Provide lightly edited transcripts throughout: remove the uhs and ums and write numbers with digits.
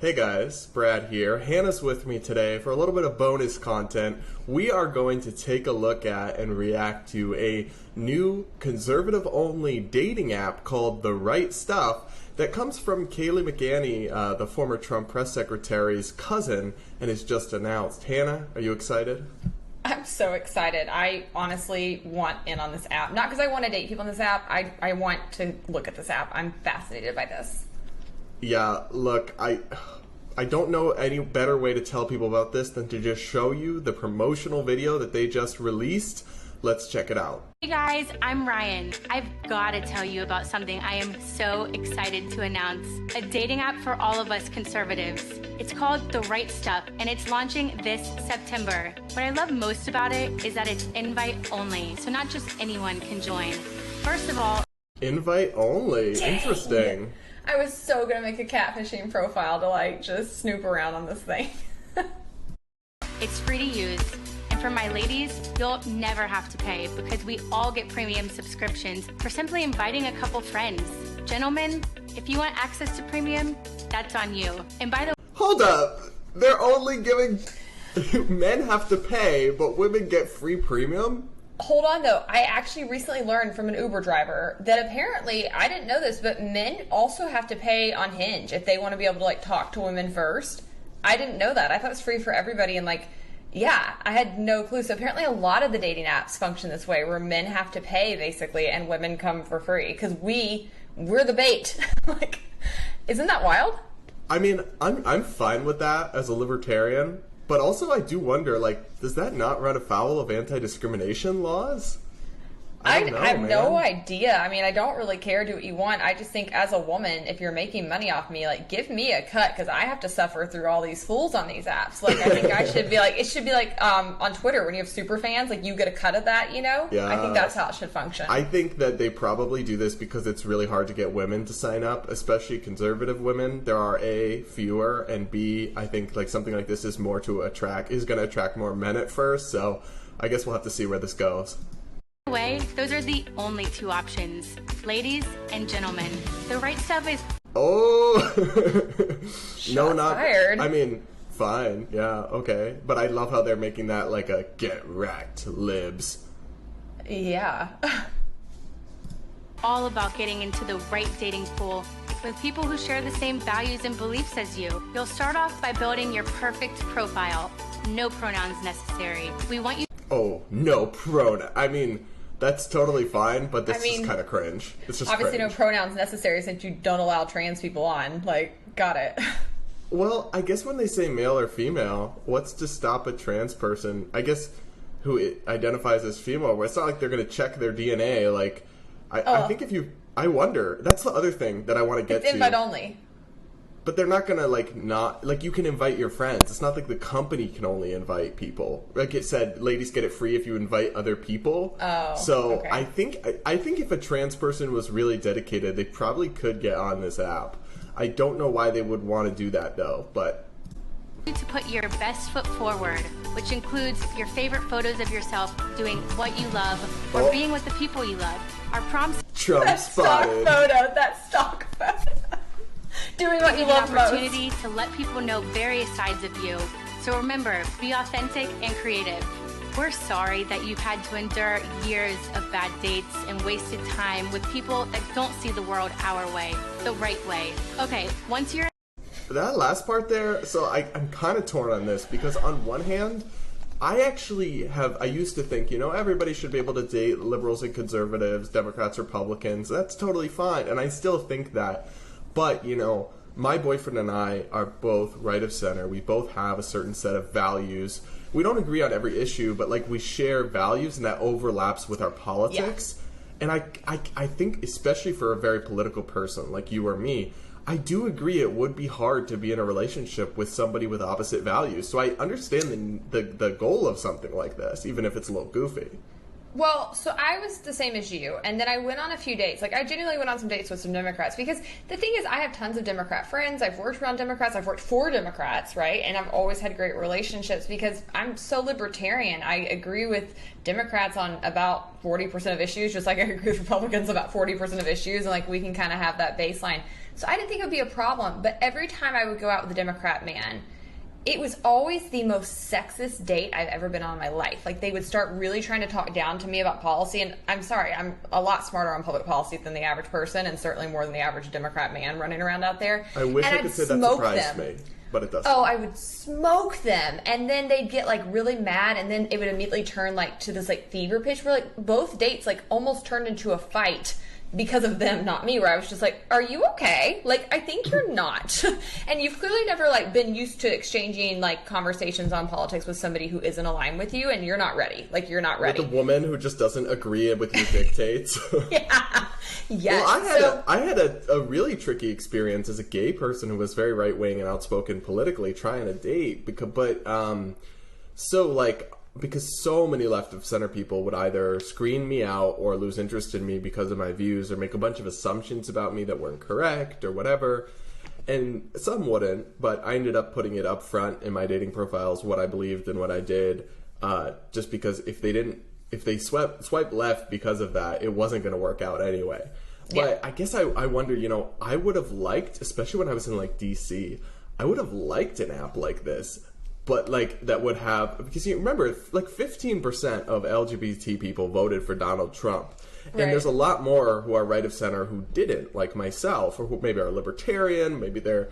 Hey guys, Brad here. Hannah's with me today for a little bit of bonus content. We are going to take a look at and react to a new conservative-only dating app called The Right Stuff that comes from Kayleigh McEnany, the former Trump press secretary's cousin, and is just announced. Hannah, are you excited? I'm so excited. I honestly want in on this app. Not because I want to date people on this app. I want to look at this app. I'm fascinated by this. Yeah, look, I don't know any better way to tell people about this than to just show you the promotional video that they just released. Let's check it out. Hey guys, I'm Ryan. I've got to tell you about something I am so excited to announce. A dating app for all of us conservatives. It's called The Right Stuff, and it's launching this September. What I love most about it is that it's invite only, so not just anyone can join. First of all, invite only. Dang. Interesting. I was so gonna make a catfishing profile to just snoop around on this thing. it's free to use. And for my ladies, you'll never have to pay because we all get premium subscriptions for simply inviting a couple friends. Gentlemen, if you want access to premium, that's on you. And by the way, hold up. They're only giving men have to pay, but women get free premium? Hold on though, I actually recently learned from an Uber driver that apparently, I didn't know this, but men also have to pay on Hinge if they want to be able to talk to women first. I didn't know that. I thought it was free for everybody, and yeah, I had no clue. So apparently a lot of the dating apps function this way, where men have to pay basically and women come for free because we're the bait. Isn't that wild? I mean, I'm fine with that as a libertarian. But also, I do wonder, does that not run afoul of anti-discrimination laws? I don't know, I have man. no idea. I mean, I don't really care. Do what you want. I just think as a woman, if you're making money off me, give me a cut because I have to suffer through all these fools on these apps. I think I should be it should be on Twitter when you have super fans, you get a cut of that, Yeah. I think that's how it should function. I think that they probably do this because it's really hard to get women to sign up, especially conservative women. There are A, fewer, and B, I think something like this is going to attract more men at first. So I guess we'll have to see where this goes. way, those are the only two options. Ladies and gentlemen, The Right Stuff is... Oh! No, not... fired. I mean, fine. Yeah, okay. But I love how they're making that a get wrecked, libs. Yeah. all about getting into the right dating pool with people who share the same values and beliefs as you. You'll start off by building your perfect profile. No pronouns necessary. We want you... Oh, no pronoun. I mean... That's totally fine, but this is kind of cringe. It's just obviously cringe. No pronouns necessary since you don't allow trans people on. Got it. Well, I guess when they say male or female, what's to stop a trans person, I guess, who identifies as female, where it's not like they're going to check their DNA. I think I wonder, that's the other thing that I want to get to. It's invite only. But they're not gonna you can invite your friends. It's not like the company can only invite people. Like it said, ladies get it free if you invite other people. Oh. So okay. I think if a trans person was really dedicated, they probably could get on this app. I don't know why they would want to do that though, but to put your best foot forward, which includes your favorite photos of yourself doing what you love or being with the people you love. Our prompts Trump spotted. That stock photo. Doing what you love most. Opportunity to let people know various sides of you. So remember, be authentic and creative. We're sorry that you've had to endure years of bad dates and wasted time with people that don't see the world our way, the right way. Okay, once you're... That last part there, so I'm kind of torn on this because on one hand, I used to think, everybody should be able to date liberals and conservatives, Democrats, Republicans. That's totally fine, and I still think that. But, my boyfriend and I are both right of center. We both have a certain set of values. We don't agree on every issue, but we share values and that overlaps with our politics. Yeah. And I think, especially for a very political person like you or me, I do agree it would be hard to be in a relationship with somebody with opposite values. So I understand the goal of something like this, even if it's a little goofy. Well, so I was the same as you, and then I went on a few dates. I genuinely went on some dates with some Democrats, because the thing is, I have tons of Democrat friends. I've worked around Democrats. I've worked for Democrats, right? And I've always had great relationships because I'm so libertarian. I agree with Democrats on about 40% of issues, just like I agree with Republicans about 40% of issues, and we can kind of have that baseline. So I didn't think it would be a problem. But every time I would go out with a Democrat man, it was always the most sexist date I've ever been on in my life. Like, they would start really trying to talk down to me about policy, and I'm sorry, I'm a lot smarter on public policy than the average person, and certainly more than the average Democrat man running around out there. I wish I could say that surprised me, but it doesn't. Oh, I would smoke them, and then they'd get, like, really mad, and then it would immediately turn, like, to this, like, fever pitch where, like, both dates, like, almost turned into a fight because of them, not me, where I was just like, are you okay? Like, I think you're not. And you've clearly never, like, been used to exchanging, like, conversations on politics with somebody who isn't aligned with you, and you're not ready. Like, you're not ready. With a woman who just doesn't agree with your dictates. Yeah. Yes. Well, I had a really tricky experience as a gay person who was very right-wing and outspoken politically trying to date. Because so many left of center people would either screen me out or lose interest in me because of my views or make a bunch of assumptions about me that weren't correct or whatever. And some wouldn't, but I ended up putting it up front in my dating profiles, what I believed and what I did, just because if they swiped left because of that, it wasn't going to work out anyway. Yeah. But I guess I wonder, I would have liked, especially when I was in like DC, I would have liked an app like this. But, like, that would have... Because you remember, like, 15% of LGBT people voted for Donald Trump. And Right. there's a lot more who are right of center who didn't, like myself, or who maybe are libertarian, maybe they're,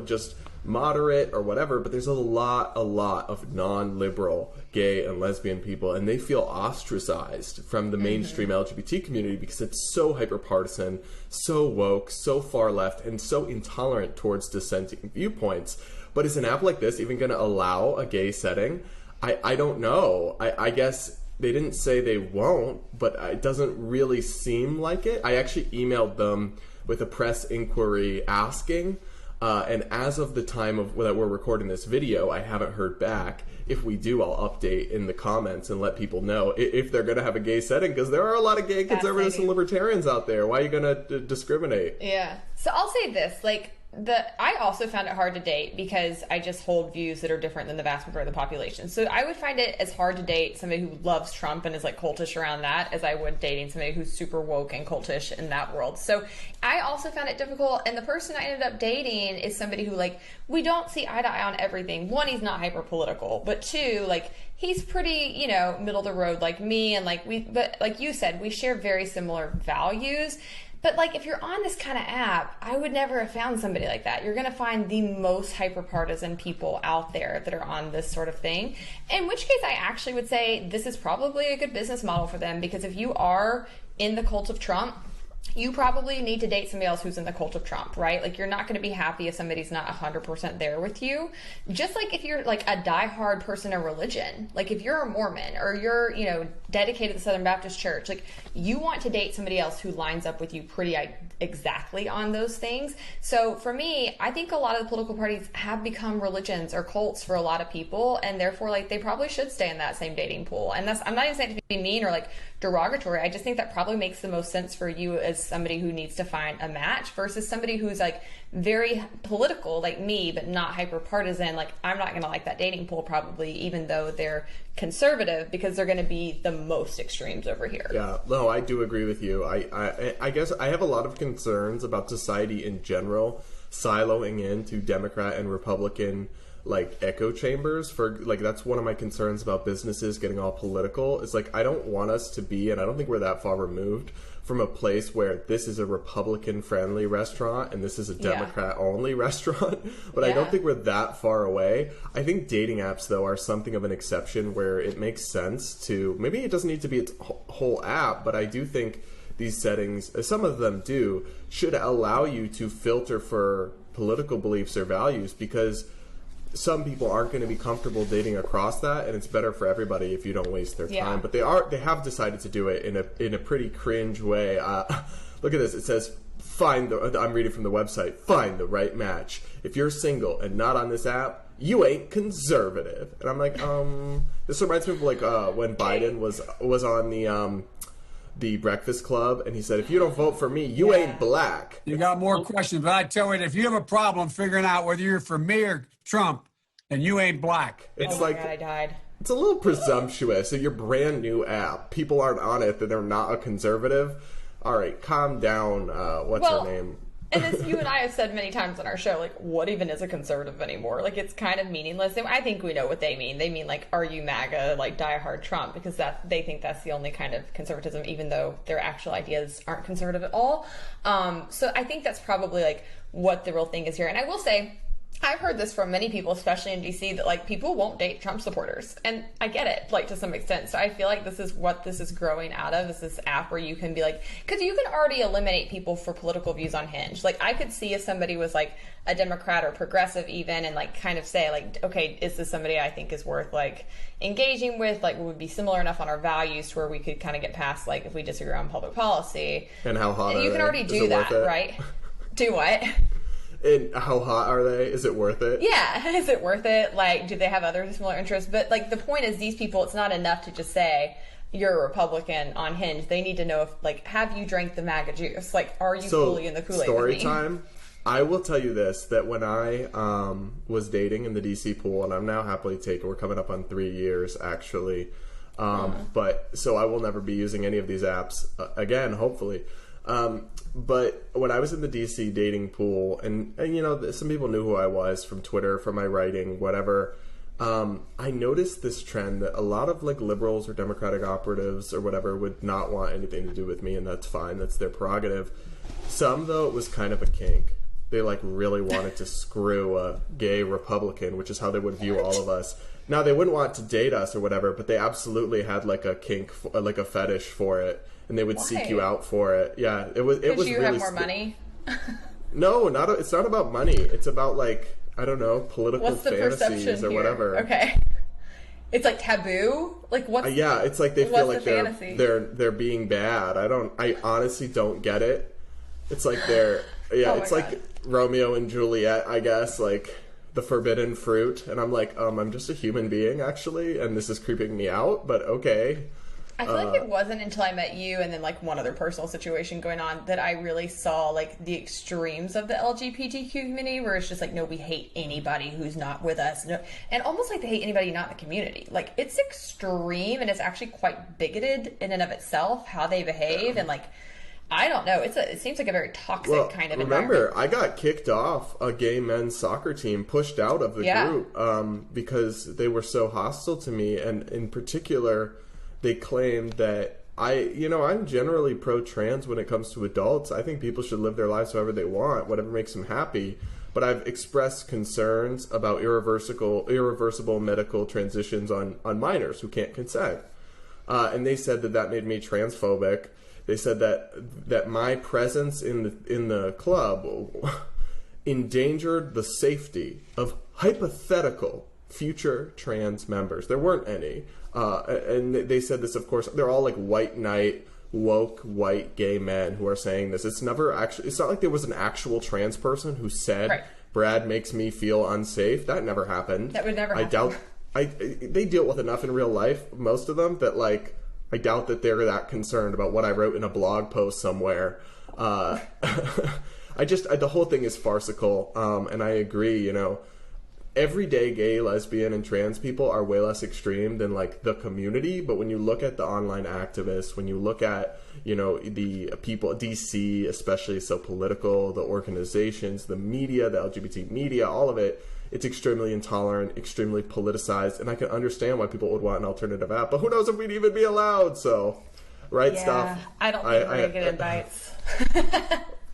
just moderate or whatever. But there's a lot of non-liberal gay and lesbian people, and they feel ostracized from the mainstream LGBT community because it's so hyper-partisan, so woke, so far left, and so intolerant towards dissenting viewpoints. But is an app like this even going to allow a gay setting? I don't know. I guess they didn't say they won't, but it doesn't really seem like it. I actually emailed them with a press inquiry asking, and as of the time that we're recording this video, I haven't heard back. If we do, I'll update in the comments and let people know if they're going to have a gay setting, because there are a lot of gay conservatives and libertarians out there. Why are you going to discriminate? Yeah. So I'll say this, like, I also found it hard to date because I just hold views that are different than the vast majority of the population. So I would find it as hard to date somebody who loves Trump and is like cultish around that as I would dating somebody who's super woke and cultish in that world. So I also found it difficult. And the person I ended up dating is somebody who, like, we don't see eye to eye on everything. One, he's not hyper political, but two, like, he's pretty, middle of the road like me. And but like you said, we share very similar values. But, like, if you're on this kind of app, I would never have found somebody like that. You're going to find the most hyper-partisan people out there that are on this sort of thing. In which case, I actually would say this is probably a good business model for them, because if you are in the cult of Trump, you probably need to date somebody else who's in the cult of Trump, right? Like, you're not going to be happy if somebody's not 100% there with you. Just like if you're, like, a diehard person in religion. Like, if you're a Mormon or you're, dedicated to the Southern Baptist Church, like, you want to date somebody else who lines up with you pretty exactly on those things. So, for me, I think a lot of the political parties have become religions or cults for a lot of people, and therefore, like, they probably should stay in that same dating pool. And I'm not even saying it to be mean or, like, derogatory. I just think that probably makes the most sense for you as somebody who needs to find a match versus somebody who's, like, very political like me but not hyper partisan. Like, I'm not going to like that dating pool probably, even though they're conservative, because they're going to be the most extremes over here. Yeah, no, I do agree with you. I guess I have a lot of concerns about society in general siloing into Democrat and Republican, like, echo chambers. For, like, that's one of my concerns about businesses getting all political. It's like, I don't want us to be, and I don't think we're that far removed from a place where this is a Republican-friendly restaurant and this is a Democrat-only restaurant. But I don't think we're that far away. I think dating apps, though, are something of an exception where it makes sense to... Maybe it doesn't need to be its whole app, but I do think these settings, some of them do, should allow you to filter for political beliefs or values, because some people aren't going to be comfortable dating across that, and it's better for everybody if you don't waste their time. But they have decided to do it in a pretty cringe way. Look at this. It says, I'm reading from the website, find the right match. If you're single and not on this app, you ain't conservative. And I'm like, this reminds me of, like, when Biden was on the Breakfast Club, and he said, if you don't vote for me, you ain't black. You got more questions, but I tell you, if you have a problem figuring out whether you're for me or Trump, then you ain't black. It's God, I died. It's a little presumptuous. If your brand new app, people aren't on it, that they're not a conservative. All right, calm down. What's her name? And as you and I have said many times on our show, like, what even is a conservative anymore? Like, it's kind of meaningless. And I think we know what they mean. They mean, like, are you MAGA, like, diehard Trump? Because they think that's the only kind of conservatism, even though their actual ideas aren't conservative at all. So I think that's probably, like, what the real thing is here. And I will say, I've heard this from many people, especially in DC, that, like, people won't date Trump supporters. And I get it, like, to some extent. So I feel like this is what this is growing out of, is this app where you can be like, because you can already eliminate people for political views on Hinge. Like, I could see if somebody was, like, a Democrat or progressive even, and, like, kind of say, like, okay, is this somebody I think is worth, like, engaging with? Like, would be similar enough on our values to where we could kind of get past, like, if we disagree on public policy. And how hot and you can already do that, right? Do what? And how hot are they? Is it worth it? Yeah, is it worth it? Like, do they have other similar interests? But, like, the point is, these people, it's not enough to just say you're a Republican on Hinge. They need to know if, like, have you drank the MAGA juice? Like, are you fully in the Kool-Aid? Story time. I will tell you this, that when I was dating in the DC pool, and I'm now happily taken, we're coming up on 3 years, actually. But, so I will never be using any of these apps again, hopefully. But when I was in the DC dating pool, and you know, some people knew who I was from Twitter, from my writing, whatever, I noticed this trend that a lot of, like, liberals or Democratic operatives or whatever would not want anything to do with me, and that's fine, that's their prerogative. Some, though, it was kind of a kink. They, like, really wanted to screw a gay Republican, which is how they would view all of us. Now, they wouldn't want to date us or whatever, but they absolutely had, like, a kink, like a fetish for it. And they would seek you out for it. Yeah, it was. It was. You really have more money. No, it's not about money. It's about, like, I don't know, political what's the fantasies perception or here? whatever. Okay, it's like taboo. Like what's yeah, it's like they feel like they're being bad. I honestly don't get it. It's like it's like Romeo and Juliet, I guess, like the forbidden fruit. And I'm like, I'm just a human being actually, and this is creeping me out. But okay. I feel like it wasn't until I met you and then, like, one other personal situation going on that I really saw, like, the extremes of the LGBTQ community, where it's just like, no, we hate anybody who's not with us. No, and almost like they hate anybody not in the community. Like, it's extreme, and it's actually quite bigoted in and of itself, how they behave. And, like, I don't know. It seems like a very toxic kind of environment. Remember, I got kicked off a gay men's soccer team, pushed out of the group because they were so hostile to me. And in particular, they claimed that I'm generally pro-trans when it comes to adults. I think people should live their lives however they want, whatever makes them happy. But I've expressed concerns about irreversible medical transitions on minors who can't consent. And they said that made me transphobic. They said that my presence in the club endangered the safety of hypothetical future trans members. There weren't any. And they said this, of course, they're all like white knight, woke, white, gay men who are saying this. It's not like there was an actual trans person who said, Brad makes me feel unsafe. That never happened. That would never happen. They deal with enough in real life, most of them, that, like, I doubt that they're that concerned about what I wrote in a blog post somewhere. The whole thing is farcical. And I agree, everyday gay, lesbian, and trans people are way less extreme than, like, the community. But when you look at the online activists, when you look at, the people, DC especially, so political, the organizations, the media, the LGBT media, all of it, it's extremely intolerant, extremely politicized. And I can understand why people would want an alternative app. But who knows if we'd even be allowed, so... Stuff. I don't think we're going to get invites.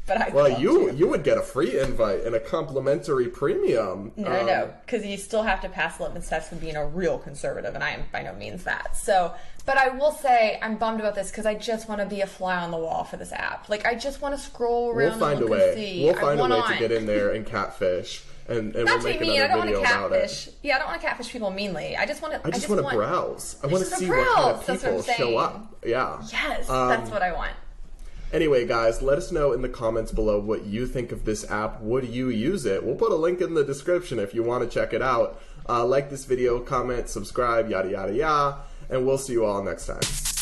But you would get a free invite and a complimentary premium. No, because you still have to pass the litmus test of being a real conservative, and I am by no means that. So, but I will say I'm bummed about this because I just want to be a fly on the wall for this app. Like, I just want to scroll around. We'll find a way. We'll find a way to get in there and catfish, and we'll make another video about it. Yeah, I don't want to catfish people meanly. I just want to. I just want to browse. I want to see what kind of people show up. Yeah. Yes, that's what I want. Anyway, guys, let us know in the comments below what you think of this app. Would you use it? We'll put a link in the description if you want to check it out. Like this video, comment, subscribe, yada, yada, yada. And we'll see you all next time.